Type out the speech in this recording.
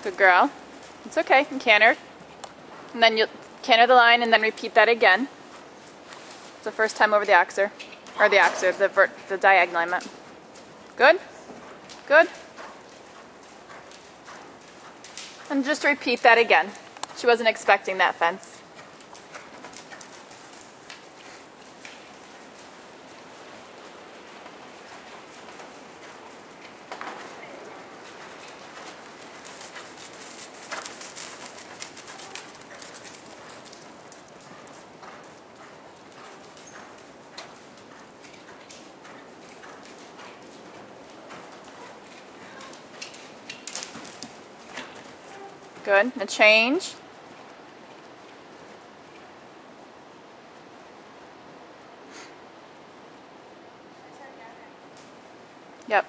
Good girl. It's okay. And canter. And then you'll canter the line and then repeat that again. It's the first time over the axer. Or the axer, the diagonal I meant. Good? Good? And just repeat that again. She wasn't expecting that fence. Good. Now change. Yep.